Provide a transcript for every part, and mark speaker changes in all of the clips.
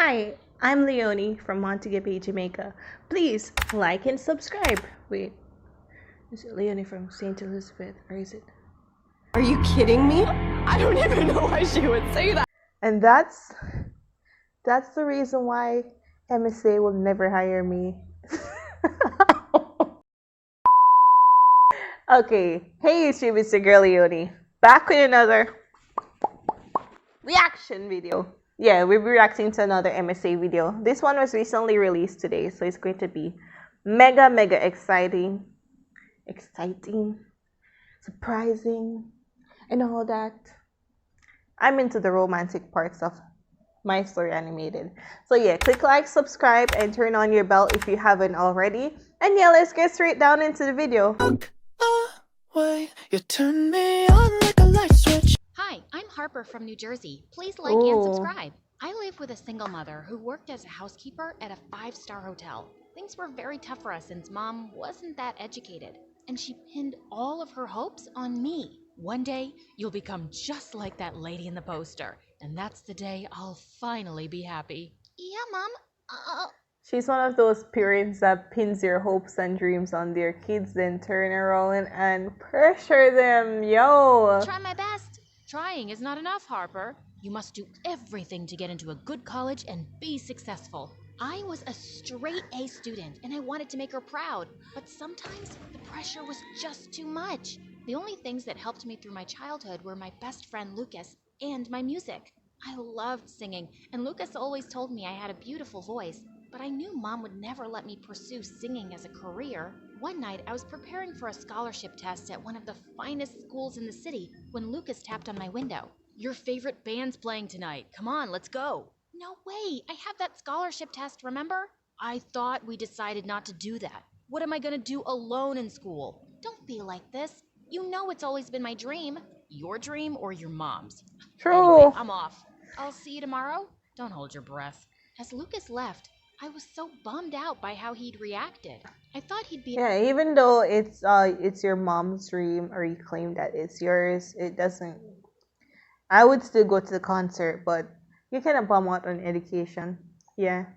Speaker 1: Hi, I'm Leonie from Montego Bay, Jamaica. Please like and subscribe. Wait, is it Leonie from St. Elizabeth or is it?
Speaker 2: Are you kidding me? I don't even know why she would say that.
Speaker 1: And that's the reason why MSA will never hire me. Okay, hey YouTube, it's your girl Leonie. Back with another reaction video. Yeah, we're reacting to another MSA video. This one was recently released today, so it's going to be mega exciting, surprising, and all that. I'm into the romantic parts of My Story Animated. So yeah, click like, subscribe, and turn on your bell if you haven't already. And yeah, let's get straight down into the video.
Speaker 3: You turn me on like a light switch.
Speaker 4: Hi, I'm Harper from New Jersey. Please like and subscribe. I live with a single mother who worked as a housekeeper at a 5-star hotel. Things were very tough for us since Mom wasn't that educated, and she pinned all of her hopes on me. One day, you'll become just like that lady in the poster, and that's the day I'll finally be happy. Yeah, Mom.
Speaker 1: She's one of those parents that pins their hopes and dreams on their kids, then turn around and pressure them. Yo!
Speaker 4: Try my best. Trying is not enough, Harper. You must do everything to get into a good college and be successful. I was a straight A student and I wanted to make her proud, but sometimes the pressure was just too much. The only things that helped me through my childhood were my best friend Lucas and my music. I loved singing, and Lucas always told me I had a beautiful voice, but I knew Mom would never let me pursue singing as a career. One night, I was preparing for a scholarship test at one of the finest schools in the city when Lucas tapped on my window. Your favorite band's playing tonight. Come on, let's go. No way, I have that scholarship test, remember? I thought we decided not to do that. What am I gonna do alone in school? Don't be like this. You know it's always been my dream. Your dream or your mom's?
Speaker 1: True.
Speaker 4: Anyway, I'm off. I'll see you tomorrow. Don't hold your breath. As Lucas left, I was so bummed out by how he'd reacted. I thought he'd be...
Speaker 1: Yeah, even though it's your mom's dream or you claim that it's yours, it doesn't. I would still go to the concert, but you kind of bum out on education. Yeah,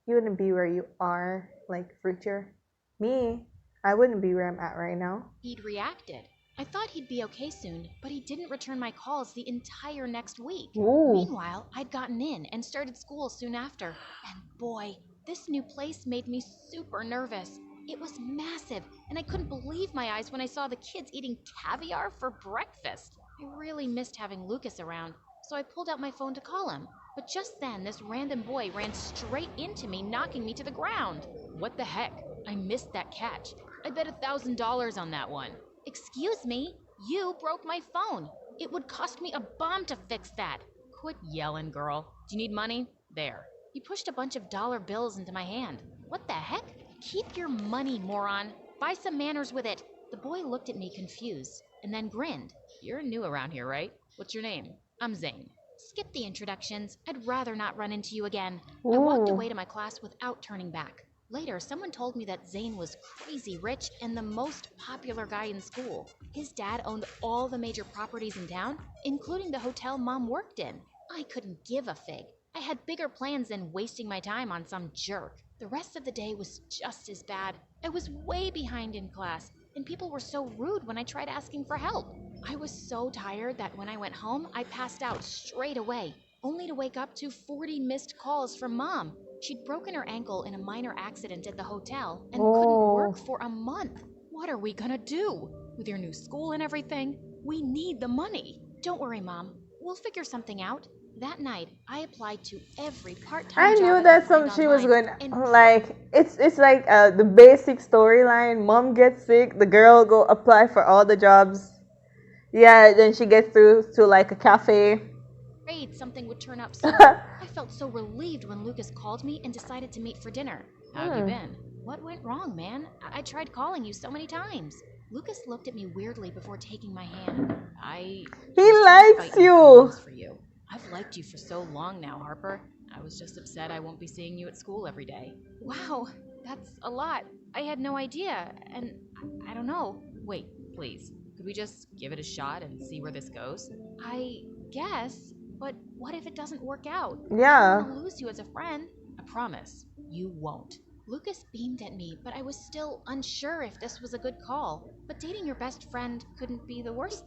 Speaker 1: you wouldn't be where you are, like future. Me, I wouldn't be where I'm at right now.
Speaker 4: He'd reacted. I thought he'd be okay soon, but he didn't return my calls the entire next week.
Speaker 1: Ooh.
Speaker 4: Meanwhile, I'd gotten in and started school soon after. And boy, this new place made me super nervous. It was massive, and I couldn't believe my eyes when I saw the kids eating caviar for breakfast. I really missed having Lucas around, so I pulled out my phone to call him. But just then, this random boy ran straight into me, knocking me to the ground. What the heck? I missed that catch. I bet $1,000 on that one. Excuse me, you broke my phone. It would cost me a bomb to fix that. Quit yelling, girl. Do you need money? There. He pushed a bunch of dollar bills into my hand. What the heck? Keep your money, moron. Buy some manners with it. The boy looked at me confused and then grinned. You're new around here, right? What's your name? I'm Zane. Skip the introductions. I'd rather not run into you again. I walked away to my class without turning back. Later, someone told me that Zane was crazy rich and the most popular guy in school. His dad owned all the major properties in town, including the hotel Mom worked in. I couldn't give a fig. I had bigger plans than wasting my time on some jerk. The rest of the day was just as bad. I was way behind in class, and people were so rude when I tried asking for help. I was so tired that when I went home, I passed out straight away, only to wake up to 40 missed calls from Mom. She'd broken her ankle in a minor accident at the hotel and couldn't work for a month. What are we gonna do? With your new school and everything, we need the money. Don't worry, Mom. We'll figure something out. That night, I applied to every part-time
Speaker 1: I
Speaker 4: job
Speaker 1: knew
Speaker 4: I
Speaker 1: that
Speaker 4: could find
Speaker 1: she was
Speaker 4: online,
Speaker 1: going
Speaker 4: and
Speaker 1: like it's like the basic storyline. Mom gets sick, the girl go apply for all the jobs. Yeah, then she gets through to like a cafe.
Speaker 4: afraid something would turn up soon. I felt so relieved when Lucas called me and decided to meet for dinner. How have you been? What went wrong, man? I tried calling you so many times. Lucas looked at me weirdly before taking my hand.
Speaker 1: He likes you.
Speaker 4: For you. I've liked you for so long now, Harper. I was just upset I won't be seeing you at school every day. Wow, that's a lot. I had no idea, and I don't know. Wait, please. Could we just give it a shot and see where this goes? I guess, but What if it doesn't work out?
Speaker 1: Yeah.
Speaker 4: I don't want to lose you as a friend.
Speaker 5: I promise, you won't.
Speaker 4: Lucas beamed at me, but I was still unsure if this was a good call. But dating your best friend couldn't be the worst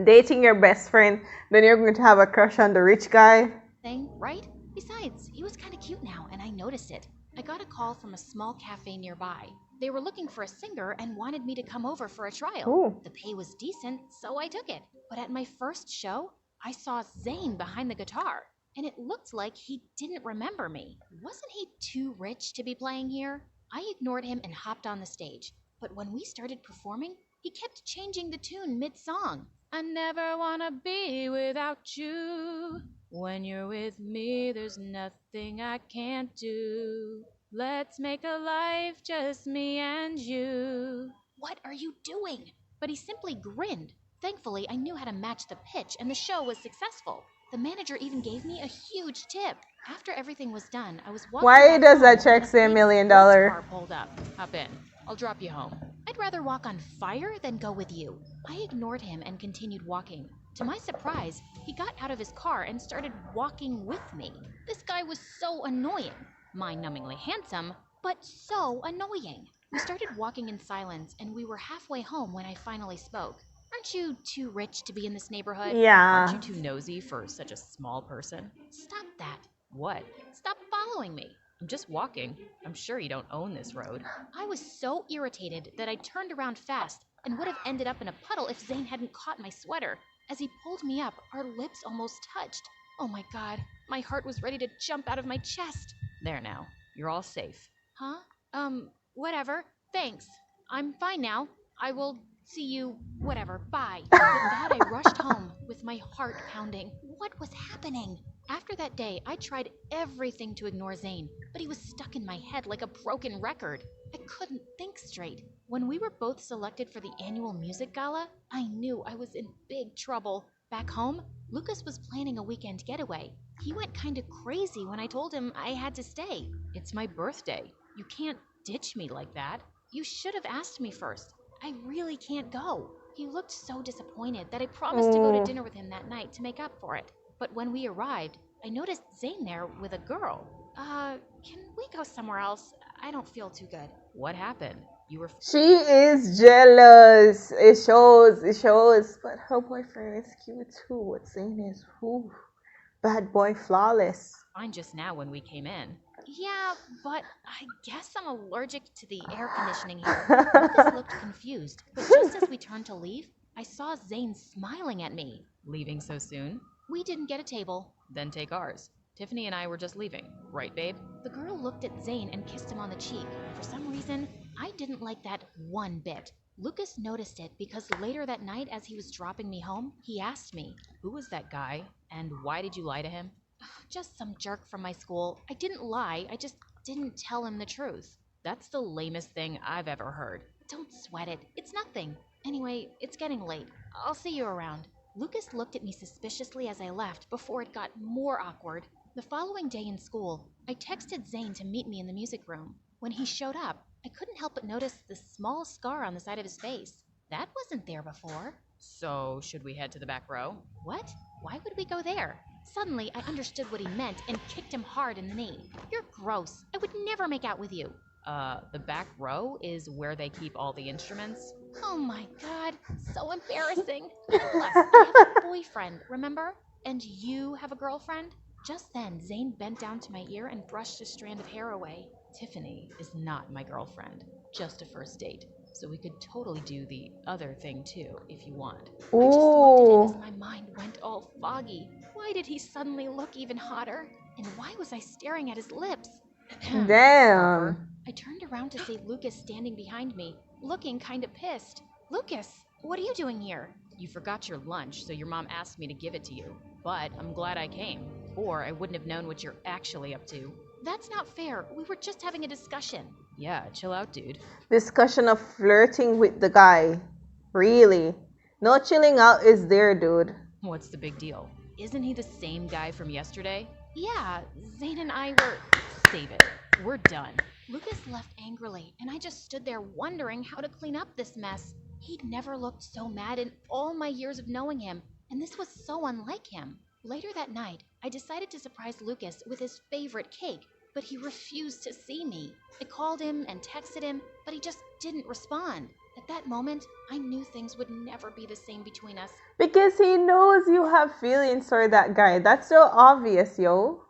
Speaker 1: Dating your best friend, then you're going to have a crush on the rich guy.
Speaker 4: thing, right? Besides, he was kind of cute now, and I noticed it. I got a call from a small cafe nearby. They were looking for a singer and wanted me to come over for a trial.
Speaker 1: Ooh.
Speaker 4: The pay was decent, so I took it. But at my first show, I saw Zane behind the guitar, and it looked like he didn't remember me. Wasn't he too rich to be playing here? I ignored him and hopped on the stage. But when we started performing, he kept changing the tune mid-song.
Speaker 5: I never wanna be without you. When you're with me, there's nothing I can't do. Let's make a life just me and you.
Speaker 4: What are you doing? But he simply grinned. Thankfully, I knew how to match the pitch, and the show was successful. The manager even gave me a huge tip. After everything was done, I was walking
Speaker 1: Why
Speaker 4: back
Speaker 1: does that
Speaker 4: home
Speaker 1: check
Speaker 4: when a
Speaker 1: say $1
Speaker 4: big
Speaker 1: million?
Speaker 4: sports car pulled up.
Speaker 5: Hop in. I'll drop you home.
Speaker 4: I'd rather walk on fire than go with you. I ignored him and continued walking. To my surprise, he got out of his car and started walking with me. This guy was so annoying. Mind-numbingly handsome, but so annoying. We started walking in silence, and we were halfway home when I finally spoke. Aren't you too rich to be in this neighborhood?
Speaker 1: Yeah.
Speaker 5: Aren't you too nosy for such a small person?
Speaker 4: Stop that.
Speaker 5: What?
Speaker 4: Stop following me.
Speaker 5: I'm just walking. I'm sure you don't own this road.
Speaker 4: I was so irritated that I turned around fast and would have ended up in a puddle if Zane hadn't caught my sweater. As he pulled me up, our lips almost touched. Oh my god, my heart was ready to jump out of my chest.
Speaker 5: There now. You're all safe.
Speaker 4: Huh? Whatever. Thanks. I'm fine now. I will see you, whatever. Bye. With that, I rushed home with my heart pounding. What was happening? After that day, I tried everything to ignore Zane, but he was stuck in my head like a broken record. I couldn't think straight. When we were both selected for the annual music gala, I knew I was in big trouble. Back home, Lucas was planning a weekend getaway. He went kind of crazy when I told him I had to stay.
Speaker 5: It's my birthday. You can't ditch me like that.
Speaker 4: You should have asked me first. I really can't go. He looked so disappointed that I promised to go to dinner with him that night to make up for it. But when we arrived, I noticed Zane there with a girl. Can we go somewhere else? I don't feel too good.
Speaker 5: What happened? You were
Speaker 1: She is jealous. It shows. But her boyfriend is cute too. What Zane is, whew, bad boy, flawless.
Speaker 5: fine just now when we came in.
Speaker 4: Yeah, but I guess I'm allergic to the air conditioning here. Lucas looked confused, but just as we turned to leave, I saw Zane smiling at me.
Speaker 5: Leaving so soon?
Speaker 4: We didn't get a table.
Speaker 5: Then take ours. Tiffany and I were just leaving. Right, babe?
Speaker 4: The girl looked at Zane and kissed him on the cheek. For some reason, I didn't like that one bit. Lucas noticed it because later that night as he was dropping me home, he asked me,
Speaker 5: Who was that guy? And why did you lie to him?
Speaker 4: just some jerk from my school. I didn't lie, I just didn't tell him the truth.
Speaker 5: That's the lamest thing I've ever heard.
Speaker 4: Don't sweat it. It's nothing. Anyway, it's getting late. I'll see you around. Lucas looked at me suspiciously as I left before it got more awkward. The following day in school, I texted Zane to meet me in the music room. When he showed up, I couldn't help but notice the small scar on the side of his face. That wasn't there before.
Speaker 5: So, should we head to the back row?
Speaker 4: What? Why would we go there? Suddenly, I understood what he meant and kicked him hard in the knee. You're gross. I would never make out with you.
Speaker 5: The back row is where they keep all the instruments.
Speaker 4: Oh my god, so embarrassing. And plus, I have a boyfriend, remember? And you have a girlfriend? Just then, Zane bent down to my ear and brushed a strand of hair away.
Speaker 5: Tiffany is not my girlfriend, just a first date. So we could totally do the other thing too, if you want.
Speaker 4: I just looked at him
Speaker 1: Ooh.
Speaker 4: as my mind went all foggy. Why did he suddenly look even hotter? And why was I staring at his lips?
Speaker 1: Damn.
Speaker 4: I turned around to see Lucas standing behind me, looking kind of pissed. Lucas, what are you doing here?
Speaker 5: You forgot your lunch, so your mom asked me to give it to you. But I'm glad I came, or I wouldn't have known what you're actually up to.
Speaker 4: That's not fair. We were just having a discussion.
Speaker 5: Yeah, chill out, dude.
Speaker 1: Discussion of flirting with the guy. Really? No chilling out is there, dude.
Speaker 5: What's the big deal? Isn't he the same guy from yesterday?
Speaker 4: Yeah, Zane and I were...
Speaker 5: Save it. We're done.
Speaker 4: Lucas left angrily, and I just stood there wondering how to clean up this mess. He'd never looked so mad in all my years of knowing him, and this was so unlike him. Later that night, I decided to surprise Lucas with his favorite cake, but he refused to see me. I called him and texted him, but he just didn't respond. At that moment, I knew things would never be the same between us.
Speaker 1: Because he knows you have feelings for that guy. That's so obvious, yo.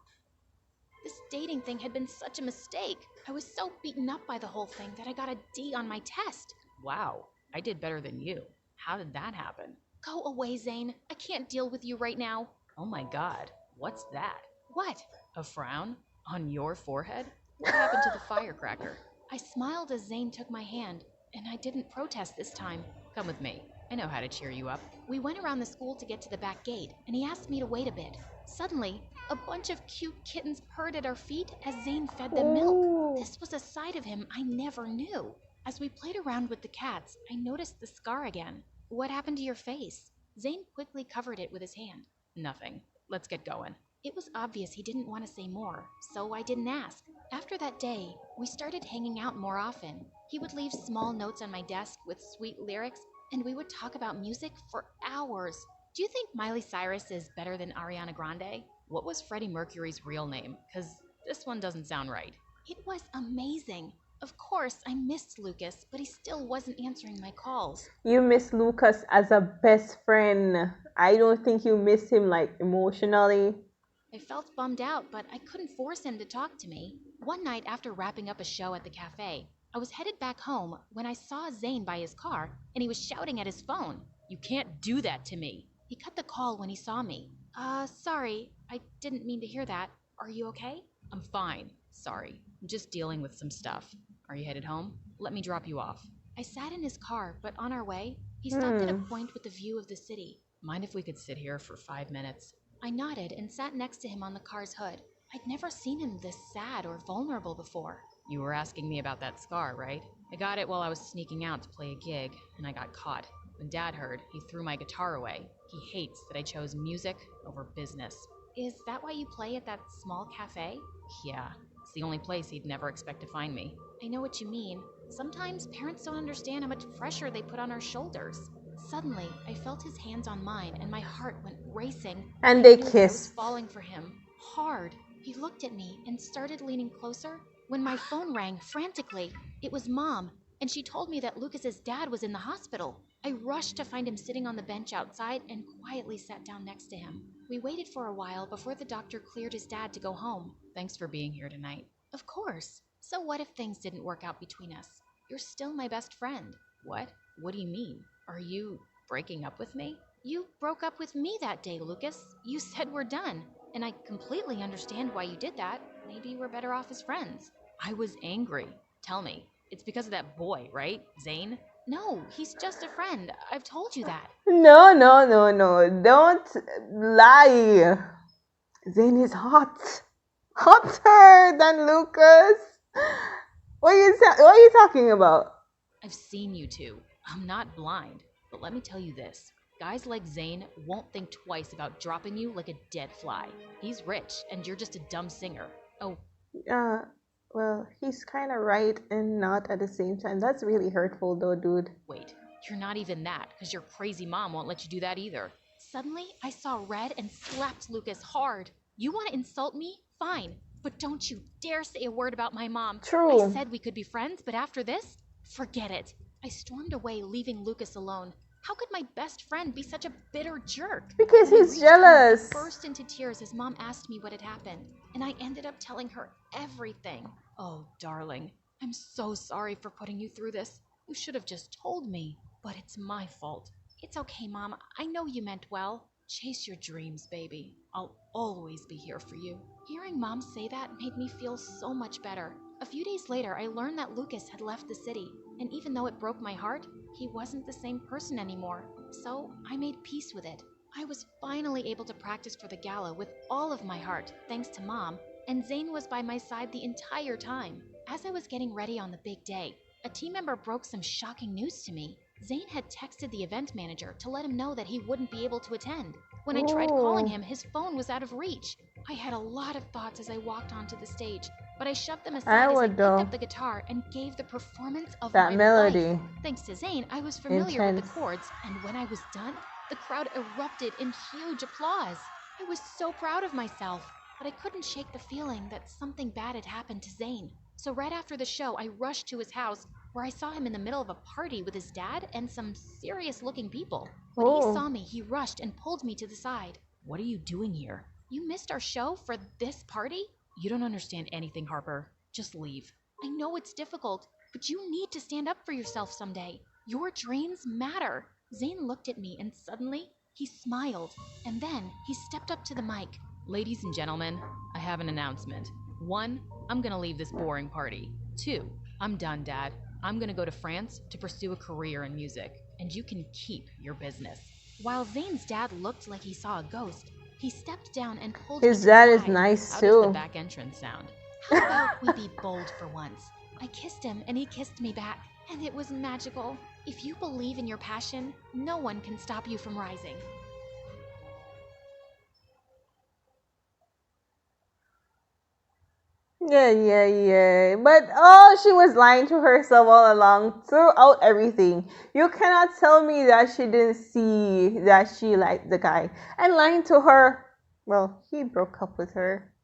Speaker 4: This dating thing had been such a mistake. I was so beaten up by the whole thing that I got a D on my test.
Speaker 5: Wow, I did better than you. How did that happen?
Speaker 4: Go away, Zane. I can't deal with you right now.
Speaker 5: Oh my god, what's that?
Speaker 4: What?
Speaker 5: A frown? On your forehead? What happened to the firecracker?
Speaker 4: I smiled as Zane took my hand, and I didn't protest this time.
Speaker 5: Come with me. I know how to cheer you up.
Speaker 4: We went around the school to get to the back gate, and he asked me to wait a bit. Suddenly, a bunch of cute kittens purred at our feet as Zane fed them milk.
Speaker 1: Ooh.
Speaker 4: This was a side of him I never knew. As we played around with the cats, I noticed the scar again. What happened to your face? Zane quickly covered it with his hand.
Speaker 5: Nothing. Let's get going.
Speaker 4: It was obvious he didn't want to say more, so I didn't ask. After that day, we started hanging out more often. He would leave small notes on my desk with sweet lyrics, and we would talk about music for hours. Do you think Miley Cyrus is better than Ariana Grande?
Speaker 5: What was Freddie Mercury's real name? 'Cause this one doesn't sound right.
Speaker 4: It was amazing. Of course, I missed Lucas, but he still wasn't answering my calls.
Speaker 1: You miss Lucas as a best friend. I don't think you miss him like emotionally.
Speaker 4: I felt bummed out, but I couldn't force him to talk to me. One night after wrapping up a show at the cafe, I was headed back home when I saw Zane by his car, and he was shouting at his phone.
Speaker 5: You can't do that to me.
Speaker 4: He cut the call when he saw me. Sorry, I didn't mean to hear that. Are you okay?
Speaker 5: I'm fine. Sorry. I'm just dealing with some stuff. Are you headed home? Let me drop you off.
Speaker 4: I sat in his car, but on our way, he stopped at a point with a view of the city.
Speaker 5: Mind if we could sit here for 5 minutes?
Speaker 4: I nodded and sat next to him on the car's hood. I'd never seen him this sad or vulnerable before.
Speaker 5: You were asking me about that scar, right? I got it while I was sneaking out to play a gig, and I got caught. When Dad heard, he threw my guitar away. He hates that I chose music over business.
Speaker 4: Is that why you play at that small cafe?
Speaker 5: Yeah, it's the only place he'd never expect to find me.
Speaker 4: I know what you mean. Sometimes parents don't understand how much pressure they put on our shoulders. Suddenly, I felt his hands on mine and my heart went racing.
Speaker 1: And they
Speaker 4: I was
Speaker 1: kissed.
Speaker 4: falling for him. Hard. He looked at me and started leaning closer when my phone rang frantically. It was Mom, and she told me that Lucas's dad was in the hospital. I rushed to find him sitting on the bench outside and quietly sat down next to him. We waited for a while before the doctor cleared his dad to go home.
Speaker 5: Thanks for being here tonight.
Speaker 4: Of course. So what if things didn't work out between us? You're still my best friend.
Speaker 5: What? What do you mean? Are you breaking up with me?
Speaker 4: You broke up with me that day, Lucas. You said we're done. And I completely understand why you did that. Maybe we're better off as friends.
Speaker 5: I was angry. Tell me. It's because of that boy, right? Zane?
Speaker 4: No, he's just a friend. I've told you that.
Speaker 1: No. Don't lie. Zane is hot. Hotter than Lucas. What are you talking about?
Speaker 5: I've seen you two. I'm not blind. But let me tell you this. Guys like Zane won't think twice about dropping you like a dead fly. He's rich, and you're just a dumb singer. Oh,
Speaker 1: Well, he's kind of right and not at the same time. That's really hurtful though, dude.
Speaker 5: wait. You're not even that, because your crazy mom won't let you do that either.
Speaker 4: Suddenly, I saw red and slapped Lucas hard. You want to insult me? Fine. But don't you dare say a word about my mom.
Speaker 1: True.
Speaker 4: I said we could be friends, but after this, forget it. I stormed away, leaving Lucas alone. How could my best friend be such a bitter jerk?
Speaker 1: Because
Speaker 4: When I
Speaker 1: he's
Speaker 4: reached home,
Speaker 1: jealous.
Speaker 4: I burst into tears as Mom asked me what had happened, and I ended up telling her everything.
Speaker 5: Oh, darling. I'm so sorry for putting you through this. You should have just told me. But it's my fault.
Speaker 4: It's okay, Mom. I know you meant well.
Speaker 5: Chase your dreams, baby. I'll always be here for you.
Speaker 4: Hearing Mom say that made me feel so much better. A few days later, I learned that Lucas had left the city, and even though it broke my heart, he wasn't the same person anymore. So I made peace with it. I was finally able to practice for the gala with all of my heart, thanks to Mom, and Zane was by my side the entire time. As I was getting ready on the big day, a team member broke some shocking news to me. Zane had texted the event manager to let him know that he wouldn't be able to attend. When I tried calling him, his phone was out of reach. I had a lot of thoughts as I walked onto the stage, but I shoved them aside as I picked up the guitar and gave the performance of
Speaker 1: That
Speaker 4: my
Speaker 1: melody.
Speaker 4: life. Thanks to Zane, I was familiar with
Speaker 1: Intense.
Speaker 4: the chords, and when I was done, the crowd erupted in huge applause. I was so proud of myself, but I couldn't shake the feeling that something bad had happened to Zane. So right after the show, I rushed to his house where I saw him in the middle of a party with his dad and some serious-looking people. When he saw me, he rushed and pulled me to the side.
Speaker 5: What are you doing here?
Speaker 4: You missed our show for this party?
Speaker 5: You don't understand anything, Harper. Just leave.
Speaker 4: I know it's difficult, but you need to stand up for yourself someday. Your dreams matter. Zane looked at me and suddenly he smiled, and then he stepped up to the mic.
Speaker 5: Ladies and gentlemen, I have an announcement. 1, I'm gonna leave this boring party. 2, I'm done, Dad. I'm gonna go to France to pursue a career in music, and you can keep your business.
Speaker 4: While Zane's dad looked like he saw a ghost, he stepped down and pulled
Speaker 1: His
Speaker 4: me to
Speaker 1: dad
Speaker 4: the
Speaker 1: is
Speaker 4: side.
Speaker 1: nice
Speaker 5: How does the
Speaker 1: too.
Speaker 5: back entrance sound?
Speaker 4: How about we be bold for once? I kissed him and he kissed me back, and it was magical. If you believe in your passion, no one can stop you from rising.
Speaker 1: Yeah. But oh, she was lying to herself all along throughout everything. You cannot tell me that she didn't see that she liked the guy. And lying to her, well, he broke up with her.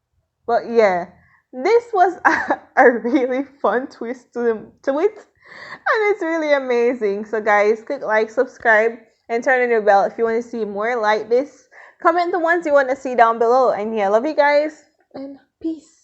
Speaker 1: But yeah, this was a really fun twist to it. And it's really amazing. So guys, click like, subscribe, and turn on your bell if you want to see more like this. Comment the ones you want to see down below. And yeah, love you guys. And peace.